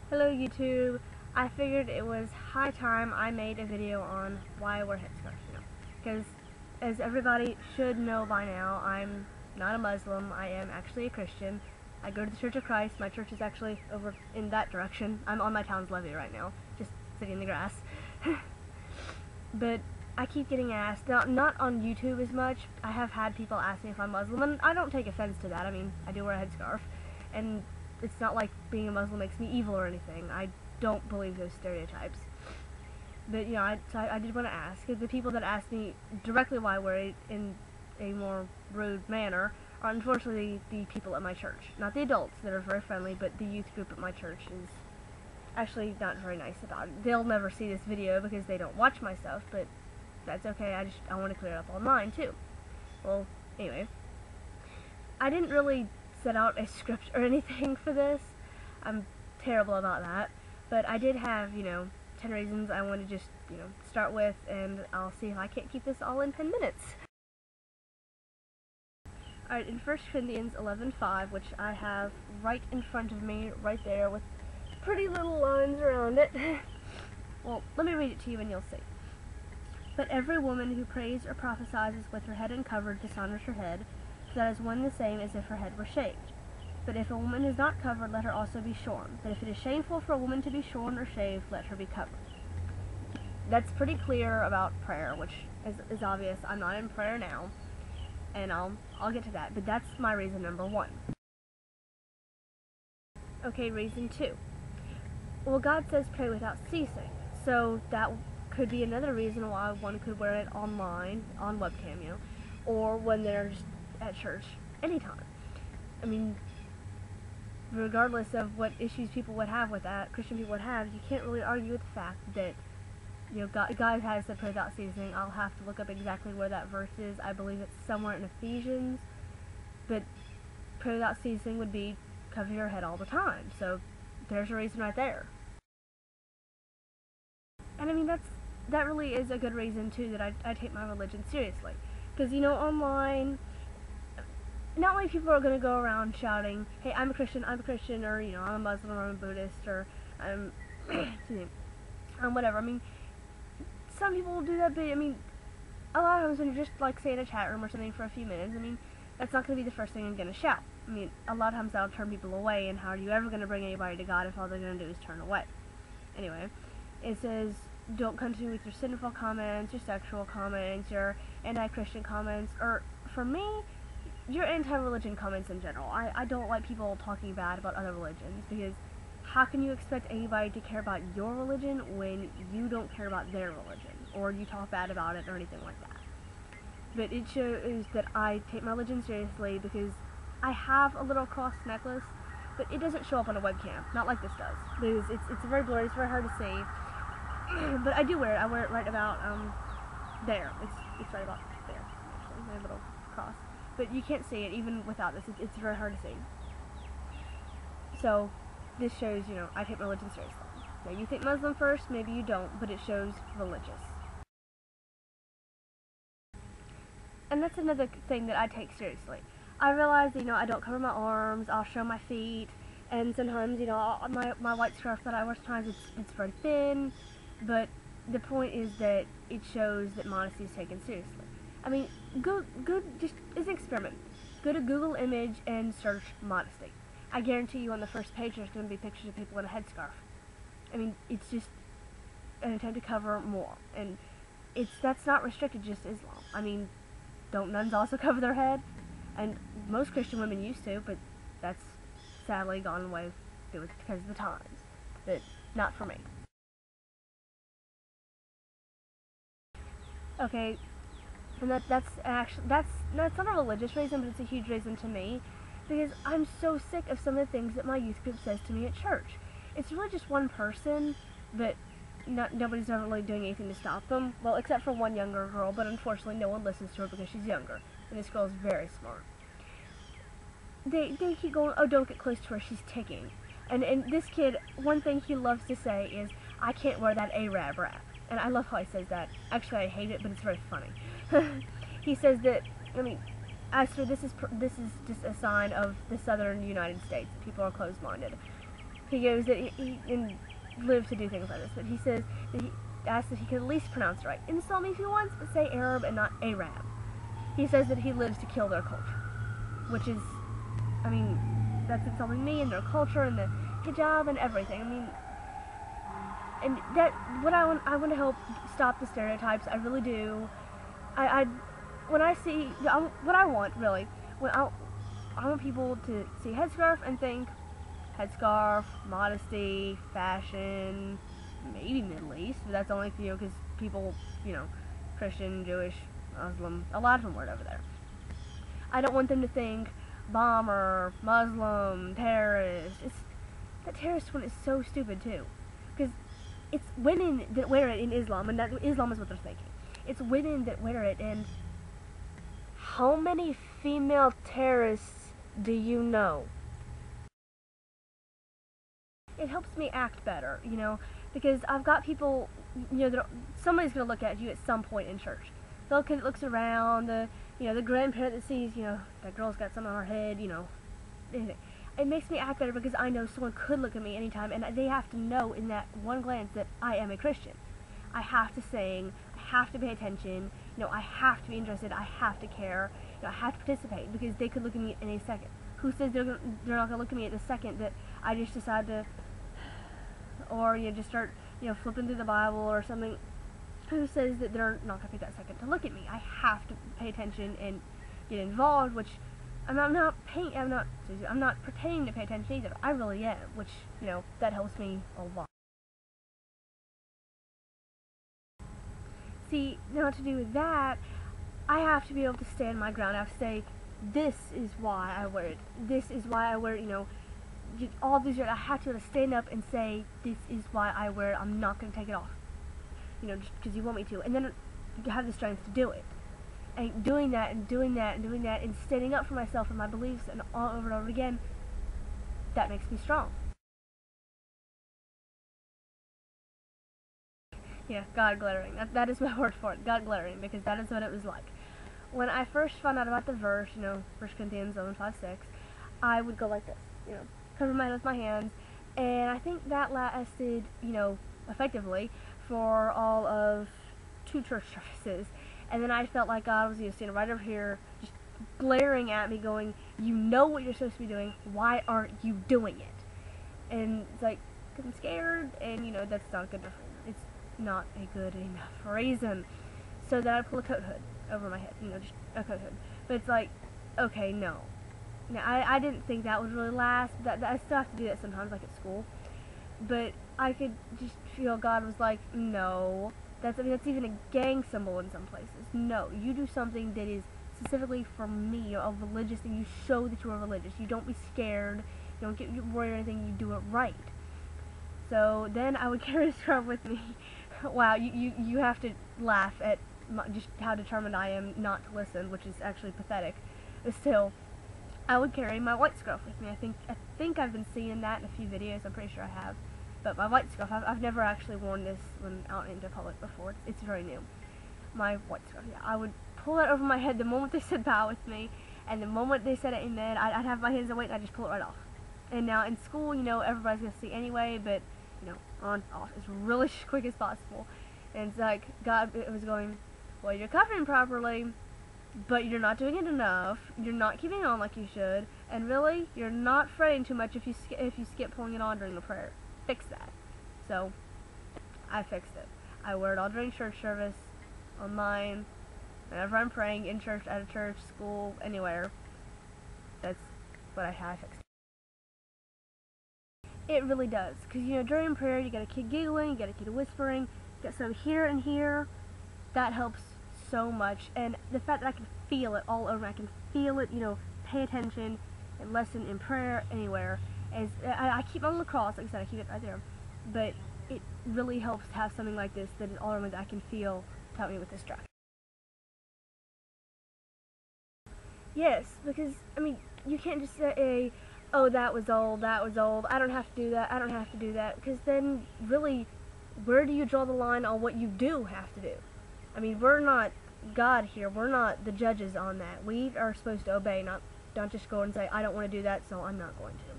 Hello YouTube. I figured it was high time I made a video on why I wear headscarves, because as everybody should know by now, I'm not a Muslim. I am actually a Christian. I go to the Church of Christ. My church is actually over in that direction. I'm on my town's levee right now, just sitting in the grass. But I keep getting asked, not on YouTube as much. I have had people ask me if I'm Muslim, and I don't take offense to that. I mean, I do wear a headscarf, and it's not like being a Muslim makes me evil or anything. I don't believe those stereotypes. But, I did want to ask, the people that ask me directly why I wear it in a more rude manner are unfortunately the people at my church. Not the adults that are very friendly, but the youth group at my church is actually not very nice about it. They'll never see this video because they don't watch my stuff, but that's okay. I want to clear it up online too. Well, anyway, I didn't really set out a script or anything for this. I'm terrible about that. But I did have, 10 reasons I want to just, start with, and I'll see if I can't keep this all in 10 minutes. Alright, in 1 Corinthians 11:5, which I have right in front of me, right there, with pretty little lines around it. Well, let me read it to you and you'll see. But every woman who prays or prophesies with her head uncovered dishonors her head, so that is one the same as if her head were shaved. But if a woman is not covered, let her also be shorn. But if it is shameful for a woman to be shorn or shaved, let her be covered. That's pretty clear about prayer, which is obvious. I'm not in prayer now, and I'll get to that. But that's my reason number 1. Okay, reason 2. Well, God says pray without ceasing, so that could be another reason why one could wear it online, on webcam, or when they're just at church, anytime. I mean, regardless of what issues people would have with that, Christian people would have, you can't really argue with the fact that, God has said pray without ceasing. I'll have to look up exactly where that verse is. I believe it's somewhere in Ephesians, but pray without ceasing would be cover your head all the time, so there's a reason right there. And I mean, that really is a good reason too that I take my religion seriously, because online, not many people are going to go around shouting, hey, I'm a Christian, or I'm a Muslim, or I'm a Buddhist, or I'm whatever. I mean, some people will do that, but I mean, a lot of times when you're just like say in a chat room or something for a few minutes, I mean, that's not going to be the first thing I'm going to shout. I mean, a lot of times that'll turn people away, and how are you ever going to bring anybody to God if all they're going to do is turn away? Anyway, it says, don't continue with your sinful comments, your sexual comments, your anti-Christian comments, or, for me, your anti-religion comments in general. I don't like people talking bad about other religions, because how can you expect anybody to care about your religion when you don't care about their religion, or you talk bad about it, or anything like that? But it shows that I take my religion seriously, because I have a little cross necklace, but it doesn't show up on a webcam, not like this does, because it's very blurry, it's very hard to see. But I do wear it. I wear it right about there. It's right about there, actually, my little cross. But you can't see it even without this. It's very hard to see. So this shows, I take religion seriously. Now you think Muslim first, maybe you don't, but it shows religious. And that's another thing that I take seriously. I realize, I don't cover my arms. I'll show my feet, and sometimes, my white scarf that I wear sometimes it's very thin. But the point is that it shows that modesty is taken seriously. I mean, just as an experiment, go to Google image and search modesty. I guarantee you on the first page there's going to be pictures of people in a headscarf. I mean, it's just an attempt to cover more. And that's not restricted just to Islam. I mean, don't nuns also cover their head? And most Christian women used to, but that's sadly gone away because of the times. But not for me. Okay, and that's not a religious reason, but it's a huge reason to me, because I'm so sick of some of the things that my youth group says to me at church. It's really just one person, but nobody's ever really doing anything to stop them. Well, except for one younger girl, but unfortunately no one listens to her because she's younger, and this girl is very smart. They keep going, oh, don't get close to her, she's ticking. And this kid, one thing he loves to say is, I can't wear that Arab wrap. And I love how he says that. Actually, I hate it, but it's very funny. He says that, I mean, this is just a sign of the southern United States. People are closed-minded. he goes that he lives to do things like this, but he says that he asks if he could at least pronounce it right. Insult me if you want, but say Arab and not Arab. He says that he lives to kill their culture, which is, I mean, that's insulting me and their culture and the hijab and everything. I mean, and that I want to help stop the stereotypes. I really do. When I see what I want really, I want people to see headscarf and think headscarf, modesty, fashion, maybe Middle East, but that's only, you know, because people, you know, Christian, Jewish, Muslim, a lot of them were over there. I don't want them to think bomber, Muslim, terrorist. That terrorist one is so stupid too, because it's women that wear it in Islam, and that Islam is what they're thinking. It's women that wear it, and how many female terrorists do you know? It helps me act better, you know, because I've got people, you know, somebody's going to look at you at some point in church. The kid that looks around, you know, the grandparent that sees, you know, that girl's got something on her head, you know, anything. It makes me act better because I know someone could look at me anytime, and they have to know in that one glance that I am a Christian. I have to sing, I have to pay attention, you know, I have to be interested, I have to care, you know, I have to participate, because they could look at me at any second. Who says they're not going to look at me at the second that I just decide to, or, you know, just start, you know, flipping through the Bible or something? Who says that they're not going to take that second to look at me? I have to pay attention and get involved, which I'm not pretending to pay attention either. I really am, which, you know, that helps me a lot. See, now to do with that, I have to be able to stand my ground. I have to say, this is why I wear it. This is why I wear it, you know, all these years. I have to be able to stand up and say, this is why I wear it. I'm not going to take it off. You know, just because you want me to. And then you have the strength to do it. And doing that and doing that and doing that and standing up for myself and my beliefs and all over and over again, that makes me strong. Yeah, God glaring. That is my word for it. God glaring, because that is what it was like. When I first found out about the verse, you know, 1 Corinthians 11:5-6, I would go like this, you know, cover my head with my hands, and I think that lasted, you know, effectively for all of 2 church services. And then I felt like God was, you know, standing right over here, just glaring at me, going, you know what you're supposed to be doing, why aren't you doing it? And it's like, because I'm scared, and, you know, that's not a good enough reason. It's not a good enough reason. So then I pull a coat hood over my head, you know, just a coat hood. But it's like, okay, no. Now, I didn't think that would really last. I still have to do that sometimes, like at school. But I could just feel God was like, no. That's even a gang symbol in some places. No, you do something that is specifically for me, a religious thing. You show that you are religious. You don't be scared. You don't get worried or anything. You do it right. So then I would carry a scarf with me. Wow, you have to laugh at just how determined I am not to listen, which is actually pathetic. But still, I would carry my white scarf with me. I think I've been seeing that in a few videos. I'm pretty sure I have. But my white scarf, I've never actually worn this when out into public before. It's very new. My white scarf, yeah. I would pull it over my head the moment they said bow with me, and the moment they said amen, I'd have my hands away and I'd just pull it right off. And now in school, you know, everybody's going to see anyway, but, you know, on, off as really quick as possible. And it's like, God, it was going, well, you're covering properly, but you're not doing it enough. You're not keeping it on like you should, and really, you're not fretting too much if you skip pulling it on during the prayer. Fix that. So I fixed it. I wear it all during church service, online, whenever I'm praying, in church, at a church, school, anywhere. That's what I fixed. It really does, because, you know, during prayer you got a kid giggling, you got a kid whispering, you got some here and here. That helps so much, and the fact that I can feel it all over, I can feel it, you know, pay attention and listen in prayer anywhere. As I keep on the cross, like I said, I keep it right there, but it really helps to have something like this that is all around that I can feel to help me with distraction. Yes, because, I mean, you can't just say, oh, that was old, I don't have to do that, I don't have to do that, because then, really, where do you draw the line on what you do have to do? I mean, we're not God here, we're not the judges on that. We are supposed to obey, not just go and say, I don't want to do that, so I'm not going to.